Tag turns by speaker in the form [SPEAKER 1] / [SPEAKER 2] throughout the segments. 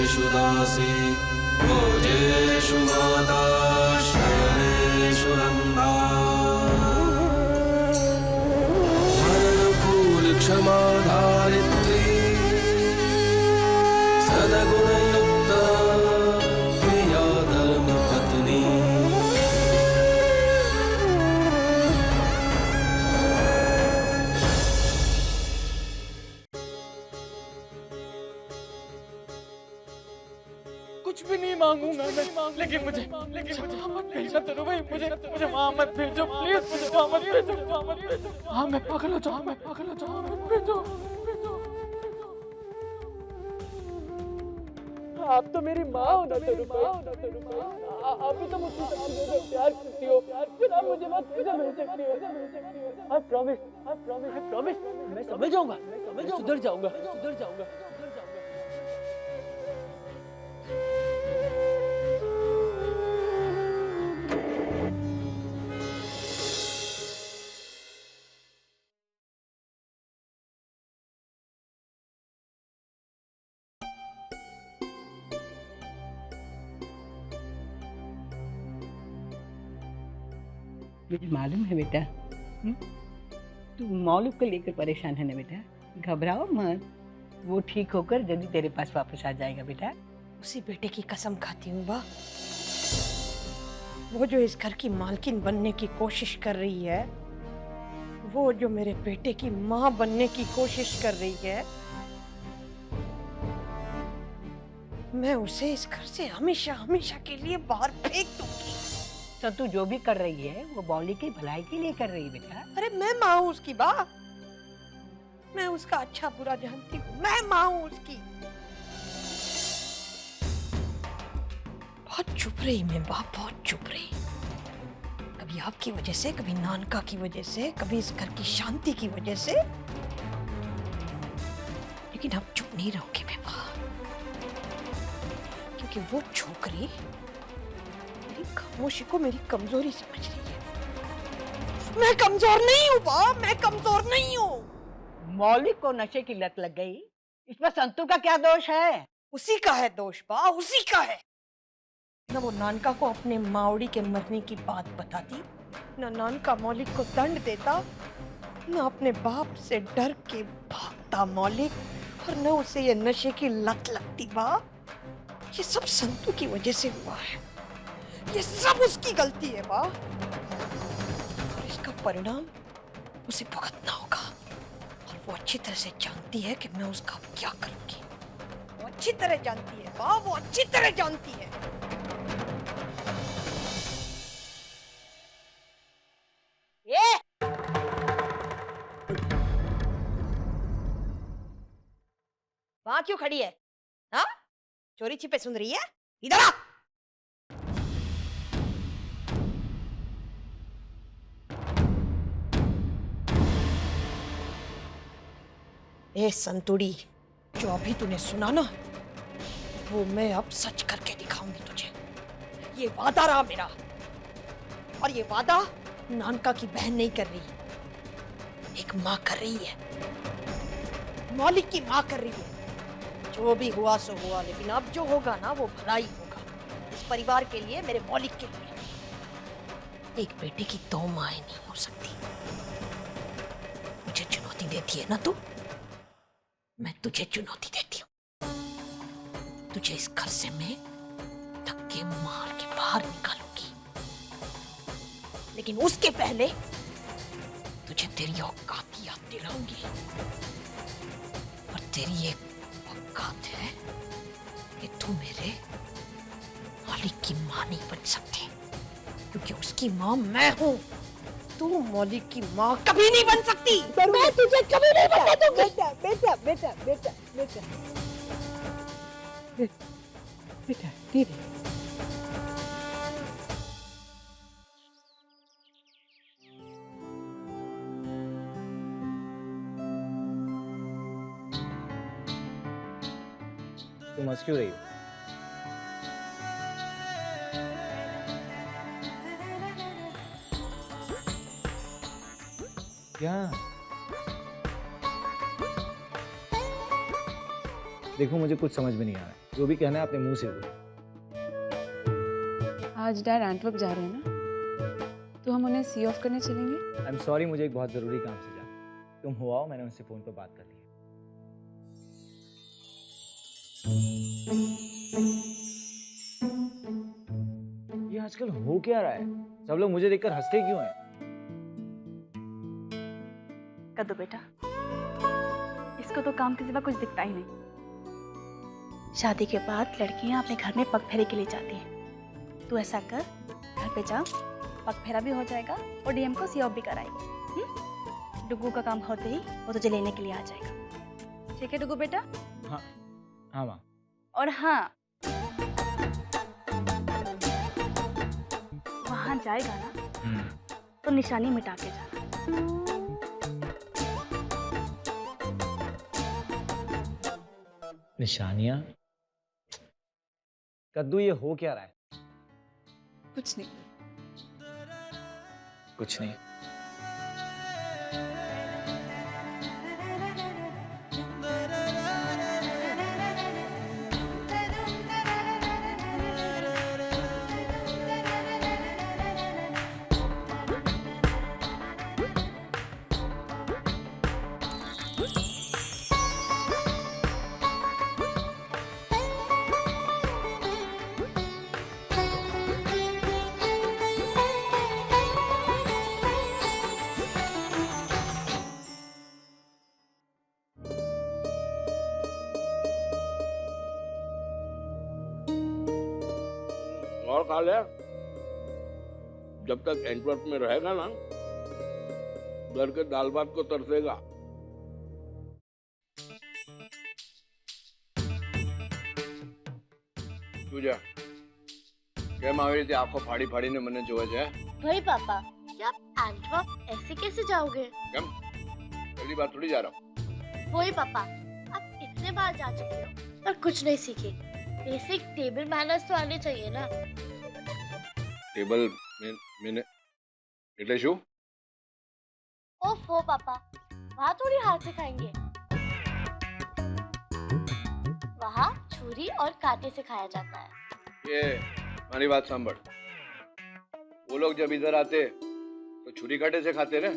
[SPEAKER 1] सर्वेषु दासी भोजेषु माता शयनेषु रन्धा मननुकूल क्षमा धारित्री सद्गुणयुक्ता प्रिया धर्मपत्नी।
[SPEAKER 2] कुछ भी नहीं मांगूंगा मैं, लेकिन मुझे भेजना तो भाई, मुझे वहाँ मत भेजो प्लीज, मुझे वहाँ मत भेजो। हाँ मैं पागल हो जाऊँ, मत भेजो। आप तो मेरी माँ हो ना तनु भाई, आप भी तो मुझसे प्यार करती हो, फिर आप मुझे मत भेज सकती हो। I promise, मैं समझ जाऊंगा, सुधर जाऊंगा।
[SPEAKER 3] मुझे मालूम है बेटा, तू मौलूद को लेकर परेशान है ना बेटा। घबराओ मत, वो ठीक होकर जल्दी तेरे पास वापस आ जाएगा बेटा।
[SPEAKER 4] उसी बेटे की कसम खाती हूँ बा, वो जो इस घर की मालकिन बनने की कोशिश कर रही है, वो जो मेरे बेटे की माँ बनने की कोशिश कर रही है, मैं उसे इस घर से हमेशा के लिए बाहर फेंक दूंगी।
[SPEAKER 3] तो तू जो भी कर रही है वो मौली की भलाई के लिए कर रही है बेटा।
[SPEAKER 4] अरे मैं माँ हूँ उसकी बा, मैं उसका अच्छा बुरा जानती हूँ, मैं माँ हूँ उसकी। बहुत चुप रही मैं बा, बहुत चुप रही। कभी आपकी वजह से, कभी नानका की वजह से, कभी इस घर की शांति की वजह से, लेकिन अब चुप नहीं रहोगे मैं बा, क्योंकि वो छोकरी मेरी खामोशी को मेरी कमजोरी समझ रही है। मैं कमजोर नहीं हूँ बा, मैं कमजोर नहीं हूँ।
[SPEAKER 3] मौलिक को नशे की लत लग गई, इसमें संतू का क्या दोष है?
[SPEAKER 4] उसी का है दोष बा, उसी का है। न वो नानका को अपने मावड़ी के मरने की बात बताती, न नानका मौलिक को दंड देता, न अपने बाप से डर के भागता मौलिक, और न उसे ये नशे की लत लगती बा। ये सब संतू की वजह से हुआ है, ये सब उसकी गलती है बा, और इसका परिणाम उसे भुगतना होगा। और वो अच्छी तरह से जानती है कि मैं उसका क्या करूंगी। वो अच्छी तरह जानती है बा, वो अच्छी तरह जानती है। ये वहां क्यों खड़ी है? हाँ, चोरी छिपे सुन रही है? इधर आ। ए संतुड़ी, जो अभी तूने सुना ना, वो मैं अब सच करके दिखाऊंगी तुझे। ये वादा रहा मेरा, और ये वादा नानका की बहन नहीं कर रही, एक माँ कर रही है, मौलिक की माँ कर रही है। जो भी हुआ सो हुआ, लेकिन अब जो होगा ना वो भला ही होगा, इस परिवार के लिए, मेरे मौलिक के लिए। एक बेटे की दो माएं नहीं हो सकती। मुझे चुनौती देती है ना तू, मैं तुझे चुनौती देती हूँ। तुझे इस घर से मैं धक्के मार के बाहर निकालूंगी, लेकिन उसके पहले तुझे तेरी औकात याद दिलाऊंगी। और तेरी एक औकात है कि तू मेरे मौलिक की माँ नहीं बन सकती, क्योंकि उसकी माँ मैं हूँ। तू मौलिक की माँ कभी नहीं बन सकती। मैं तुझे कभी नहीं बनने दूंगी।
[SPEAKER 3] बेटा धीरे।
[SPEAKER 5] तुम हंस क्यों रही हो? क्या? देखो मुझे कुछ समझ में नहीं आ रहा है। जो भी कहना है अपने मुंह से बोलो।
[SPEAKER 6] आज डैड एंटवर्प जा रहे हैं ना, तो हम उन्हें सी ऑफ करने चलेंगे।
[SPEAKER 5] आई एम सॉरी, मुझे एक बहुत ज़रूरी काम से जाना। तुम हो आओ, मैंने उनसे फ़ोन पर बात कर ली है। ये आजकल हो क्या रहा है? सब लोग मुझे देखकर हंसते क्यों हैं?
[SPEAKER 7] कदो बेटा, इसको तो काम के सिवा कुछ दिखता ही नहीं। शादी के बाद लड़कियां अपने घर में पग फेरे के लिए जाती हैं। तू ऐसा कर, घर पे जा, पग फेरा भी हो जाएगा और डीएम को सी ऑफ भी कराएगी। डुगू का काम होते ही वो तुझे लेने के लिए आ जाएगा। ठीक है डुगू बेटा?
[SPEAKER 5] हाँ हाँ माँ।
[SPEAKER 7] और हाँ, वहां जाएगा ना तो निशानी मिटा के जाना।
[SPEAKER 5] निशानियाँ? कद्दू, ये हो क्या रहा है?
[SPEAKER 6] कुछ नहीं।
[SPEAKER 5] कुछ नहीं।
[SPEAKER 8] और खा ले। जब तक एंटवर्प में रहेगा ना, घर के दाल भात को तरसेगा। तुझे કેમ આવી રીતે આંખો ફાડી ફાડીને મને જોવે છે?
[SPEAKER 9] भाई पापा, क्या आप एंटवर्प ऐसे कैसे जाओगे?
[SPEAKER 8] કેમ? पहली बार थोड़ी जा रहा हूँ।
[SPEAKER 9] वही पापा, आप इतने बार जा चुके हो पर कुछ नहीं सीखे। बेसिक टेबल मैनर्स तो आने चाहिए ना।
[SPEAKER 8] टेबल मैंने એટલે શું?
[SPEAKER 9] ओफो पापा, वहाँ थोड़ी हाथ से खाएंगे। वहाँ छुरी और कांटे से खाया जाता है।
[SPEAKER 8] ये हमारी बात सांभर। वो लोग जब इधर आते तो छुरी कांटे से खाते ना,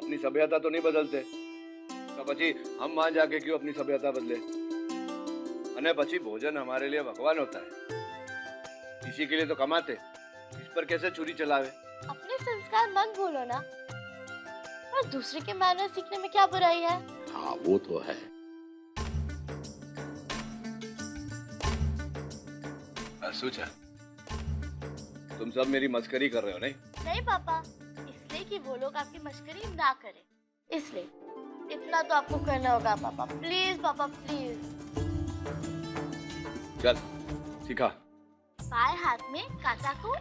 [SPEAKER 8] अपनी सभ्यता तो नहीं बदलते। तो પછી हम वहां जाके क्यों अपनी सभ्यता बदले? અને પછી भोजन हमारे लिए भगवान होता है, इसी के लिए तो कमाते। इस पर कैसे छुरी चलावे?
[SPEAKER 9] अपने संस्कार मत भूलो ना। और दूसरे के मैनर सीखने में क्या बुराई है?
[SPEAKER 8] हाँ वो तो है। શું છે? तुम सब मेरी मस्करी कर रहे हो नहीं?
[SPEAKER 9] नहीं पापा, इसलिए कि वो लोग आपकी मस्करी ना करें, इसलिए। इतना तो आपको करना होगा पापा, प्लीज पापा प्लीज।
[SPEAKER 8] चल सिखा।
[SPEAKER 9] बाएं हाथ में कांटा को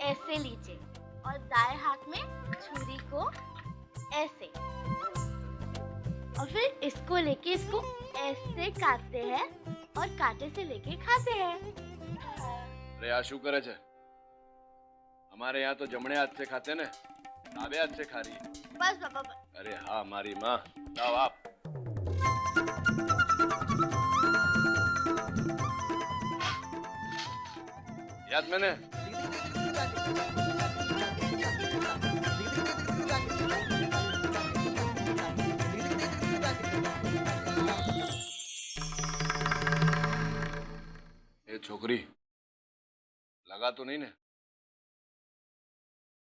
[SPEAKER 9] ऐसे लीजिए और दाएं हाथ में छुरी को ऐसे, और फिर इसको लेके इसको ऐसे काटते हैं और कांटे से लेके खाते हैं।
[SPEAKER 8] अरे આ શું કરે છે? हमारे यहाँ तो जमणे हाथ से खाते ने, डाबे हाथ से खा रही है।
[SPEAKER 9] बस पापा बस।
[SPEAKER 8] अरे हाँ हमारी माँ। जाओ आप। याद मैंने? ये छोकरी लगा तो नहीं ने?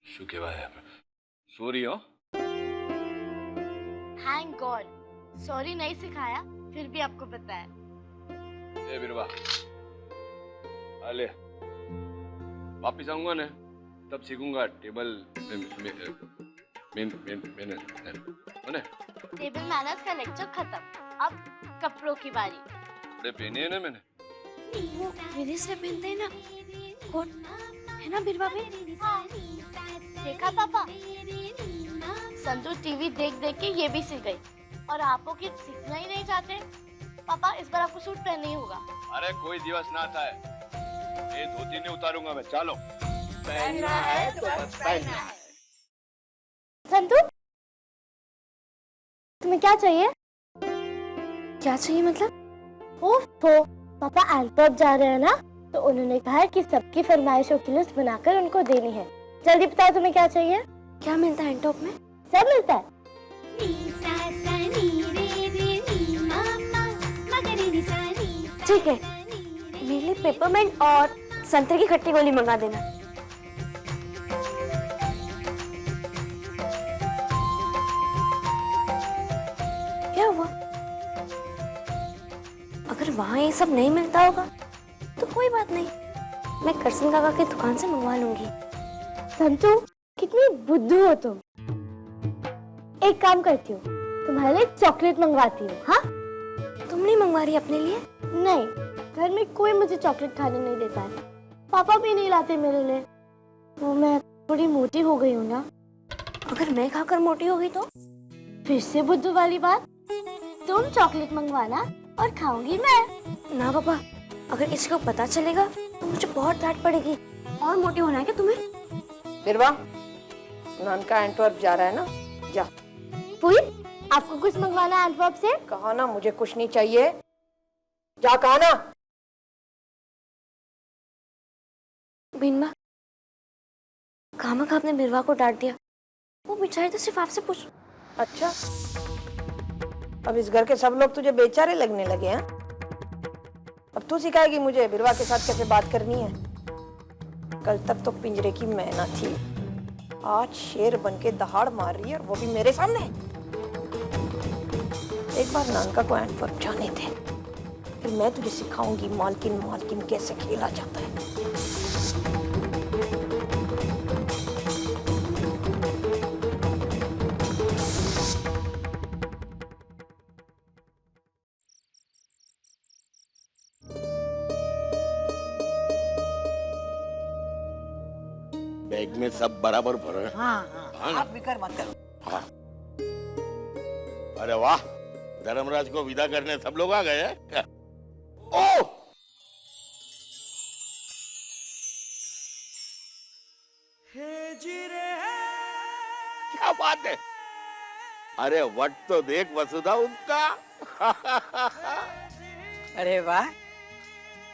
[SPEAKER 8] શું કહેવાય? सॉरी हो।
[SPEAKER 9] थैंक गॉड, सॉरी नहीं सिखाया फिर भी आपको पता है।
[SPEAKER 8] ए बिरवा, अले वापिस आऊंगा ना तब सीखूंगा टेबल मैंने
[SPEAKER 9] टेबल मैनर्स का लेक्चर खत्म, अब कपड़ों की बारी।
[SPEAKER 8] कपड़े पहने हैं ना मैंने।
[SPEAKER 9] वो विदेश में पहनते हैं ना, कोट है ना बिरवा में? हाँ। देखा पापा, संतू टीवी देख देख के ये भी सीख गई, और आपको कि सीखना ही नहीं चाहते। पापा इस बार आपको सूट पहनना ही होगा।
[SPEAKER 8] अरे कोई दिवस ना था है, ये धोती नहीं उतारूंगा मैं। चलो
[SPEAKER 9] पहनना है तो बस पहनना है। संतू तुम्हें क्या चाहिए? क्या चाहिए मतलब? ओहो, पापा एंटवर्प जा रहे हैं ना, तो उन्होंने कहा है कि सबकी फरमाइशों की लिस्ट बनाकर उनको देनी है। जल्दी बताओ तुम्हें क्या चाहिए?
[SPEAKER 4] क्या मिलता है एंटवर्प में?
[SPEAKER 9] सब मिलता है।
[SPEAKER 4] ठीक है, मेरे लिए पेपरमेंट और संतरे की खट्टी गोली मंगा देना। क्या हुआ? अगर वहाँ ये सब नहीं मिलता होगा तो कोई बात नहीं, मैं करसन काका की दुकान से मंगवा लूंगी।
[SPEAKER 9] संतू, कितनी बुद्धू हो तुम। एक काम करती हूँ, तुम्हारे लिए चॉकलेट मंगवाती हूँ। हाँ?
[SPEAKER 4] तुम नहीं मंगवा रही अपने लिए?
[SPEAKER 9] नहीं, घर में कोई मुझे चॉकलेट खाने नहीं देता है। पापा भी नहीं लाते मेरे लिए। वो मैं थोड़ी मोटी हो गई हूँ ना।
[SPEAKER 4] अगर मैं खाकर मोटी हो गई तो?
[SPEAKER 9] फिर से बुद्धू वाली बात। तुम चॉकलेट मंगवाना और खाऊंगी मैं।
[SPEAKER 4] ना पापा, अगर इसको पता चलेगा तो मुझे बहुत डांट पड़ेगी। और मोटी होना है क्या तुम्हें?
[SPEAKER 10] बिरवा, नानका एंटवर्प जा रहा है ना, जा।
[SPEAKER 9] फूई, आपको कुछ मंगवाना है एंटवर्प से?
[SPEAKER 10] कहा ना मुझे कुछ नहीं चाहिए, जा कहा ना।
[SPEAKER 4] बीनमा, खामखा आपने बिरवा को डांट दिया। वो बेचारे तो सिर्फ आपसे पूछ।
[SPEAKER 10] अच्छा, अब इस घर के सब लोग तुझे बेचारे लगने लगे हैं? अब तू सिखाएगी मुझे बिरवा के साथ कैसे बात करनी है? कल तक तो पिंजरे की मैना थी, आज शेर बनके दहाड़ मार रही है, और वो भी मेरे सामने। एक बार नानका को एंटवर्प जाने दे, फिर मैं तुझे सिखाऊंगी मालकिन मालकिन कैसे खेला जाता है।
[SPEAKER 11] बैग में सब बराबर भरा है?
[SPEAKER 3] हाँ
[SPEAKER 11] हाँ ना?
[SPEAKER 3] आप फिक्र मत करो।
[SPEAKER 11] हाँ। अरे वाह, धर्मराज को विदा करने सब लोग आ गए हैं। ओह! क्या बात है? अरे वट तो देख वसुधा उसका।
[SPEAKER 3] अरे वाह,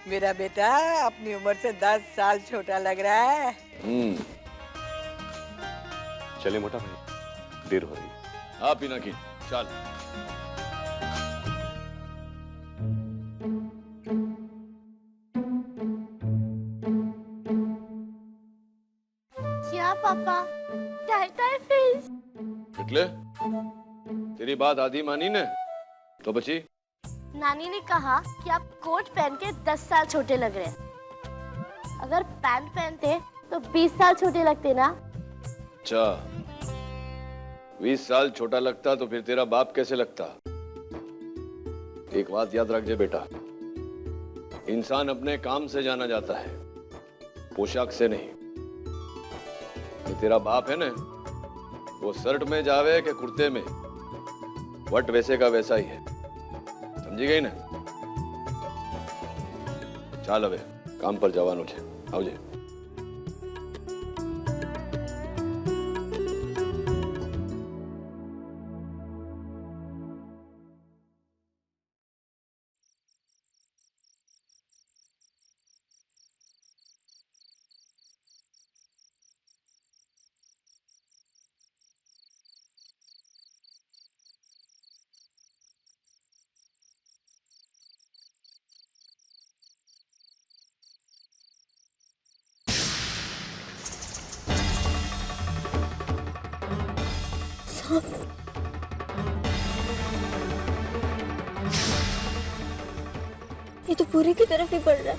[SPEAKER 3] मेरा बेटा अपनी उम्र से 10 साल छोटा लग रहा है।
[SPEAKER 8] चले मोटा भाई, देर हो रही। हाँ पिनाकी, चल।
[SPEAKER 9] क्या पापा? टाइटाई फिश?
[SPEAKER 8] એટલે तेरी बात आधी मानी ने तो बची।
[SPEAKER 9] नानी ने कहा कि आप कोट पहन के 10 साल छोटे लग रहे हैं। अगर पैंट पहनते तो 20 साल छोटे लगते ना।
[SPEAKER 8] अच्छा, 20 साल छोटा लगता तो फिर तेरा बाप कैसे लगता? एक बात याद रख जे बेटा, इंसान अपने काम से जाना जाता है, पोशाक से नहीं। ये तेरा बाप है ना, वो शर्ट में जावे के कुर्ते में, वट वैसे का वैसा ही है। समझी गई ना? चाल હવે કામ પર જવાનું છે, આવજે।
[SPEAKER 4] ये तो पूरे की तरफ ही पड़ रहा है।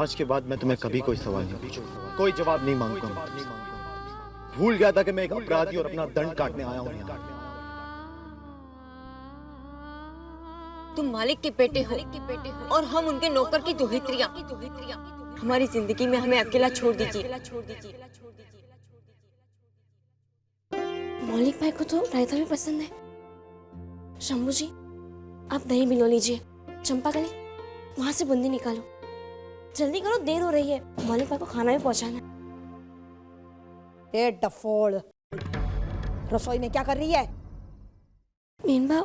[SPEAKER 12] आज के बाद मैं तुम्हें कभी कोई सवाल नहीं पूछूंगा, कोई जवाब नहीं मांगूंगा मैं तुमसे। भूल गया था कि मैं एक अपराधी और अपना दंड काटने आया हूँ यहाँ।
[SPEAKER 13] तुम मालिक के बेटे हो और हम उनके नौकर की दुहित्रियां। हमारी जिंदगी में हमें अकेला छोड़ दीजिए।
[SPEAKER 9] मौलिक भाई को तो रायता भी पसंद है। शंभू जी, आप दही भिगो लीजिए। चंपा कली, वहां से बूंदी निकालो। जल्दी करो, देर हो रही है। मौलिक भाई को खाना भी पहुंचाना है।
[SPEAKER 10] ए डफोड़, रसोई में क्या कर रही है?
[SPEAKER 9] मीनबा,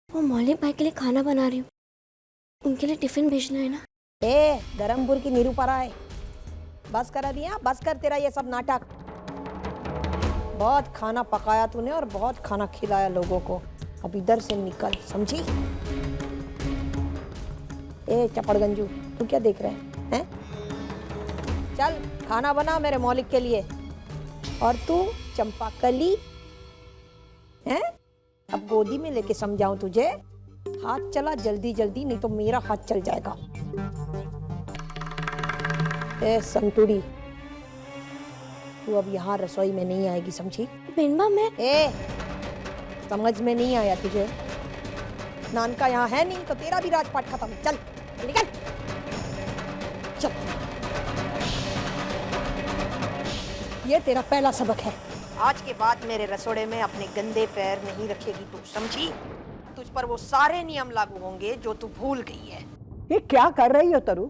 [SPEAKER 9] वो मौलिक भाई के लिए खाना बना रही हूँ। उनके लिए टिफिन भेजना है ना।
[SPEAKER 10] ए धर्मपुर की निरूपरा है, बस करा दिया, बस कर तेरा ये सब नाटक। बहुत खाना पकाया तूने और बहुत खाना खिलाया लोगों को। अब इधर से निकल, समझी? ए चपड़गंजू, तू क्या देख रहे हैं? चल खाना बना मेरे मौलिक के लिए। और तू चंपा कली हैं? अब गोदी में लेके समझाऊं तुझे? हाथ चला जल्दी जल्दी, नहीं तो मेरा हाथ चल जाएगा। ए संतुड़ी, तू अब यहाँ रसोई में नहीं आएगी, समझी?
[SPEAKER 9] मीनबा, मैं
[SPEAKER 10] समझ में नहीं आया तुझे? नानका यहाँ है नहीं तो तेरा भी राजपाट खत्म। चल निकल, चल। ये तेरा पहला सबक है। आज के बाद मेरे रसोड़े में अपने गंदे पैर नहीं रखेगी तू, समझी? तुझ पर वो सारे नियम लागू होंगे जो तू भूल गई है।
[SPEAKER 3] ये क्या कर रही हो तरु?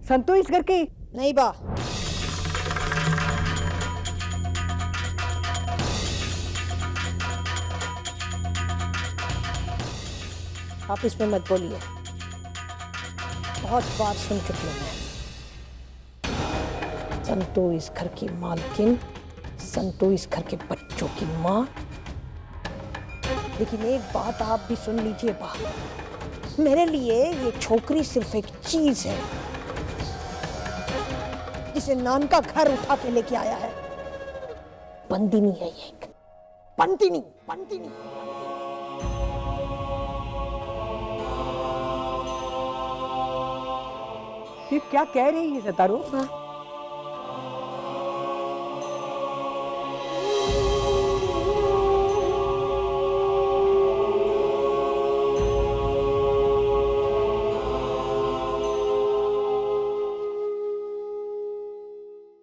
[SPEAKER 3] संतु इस घर की
[SPEAKER 10] नहीं बा। आप इसमें मत बोलिए, बहुत बार सुन चुकी हूँ मैं। संतु इस घर की मालकिन, संतु इस घर के बच्चों की माँ। लेकिन एक बात आप भी सुन लीजिए बा, मेरे लिए ये छोकरी सिर्फ एक चीज है जिसे नानका घर उठा के लेके आया है। बंदिनी है ये, एक बंदिनी।
[SPEAKER 3] ये क्या कह रही है सतारू?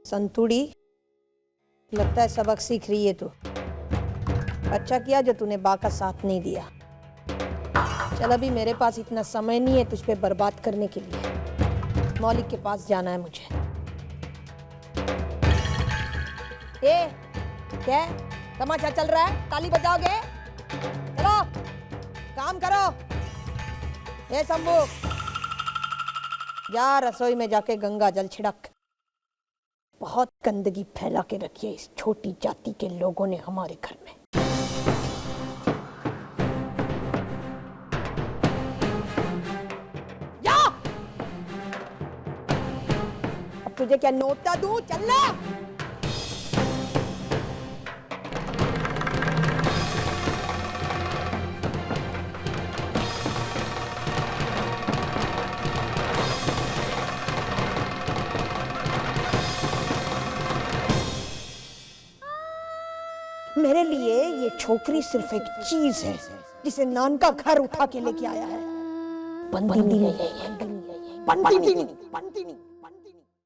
[SPEAKER 10] संतुड़ी, लगता है सबक सीख रही है तू। अच्छा किया जो तूने बा का साथ नहीं दिया। चल, अभी मेरे पास इतना समय नहीं है तुझ पे बर्बाद करने के लिए। मौलिक के पास जाना है मुझे। क्या तमाशा चल रहा है? ताली बजाओगे? चलो काम करो। ए शंभू, जा रसोई में जाके गंगा जल छिड़क। बहुत गंदगी फैला के रखी है इस छोटी जाति के लोगों ने हमारे घर में। जा, अब तुझे क्या नोटा दूं? चल ना। मेरे लिए ये छोकरी सिर्फ एक चीज है जिसे नानका घर उठा के लेके आया है। बंदिनी है ये, बंदिनी।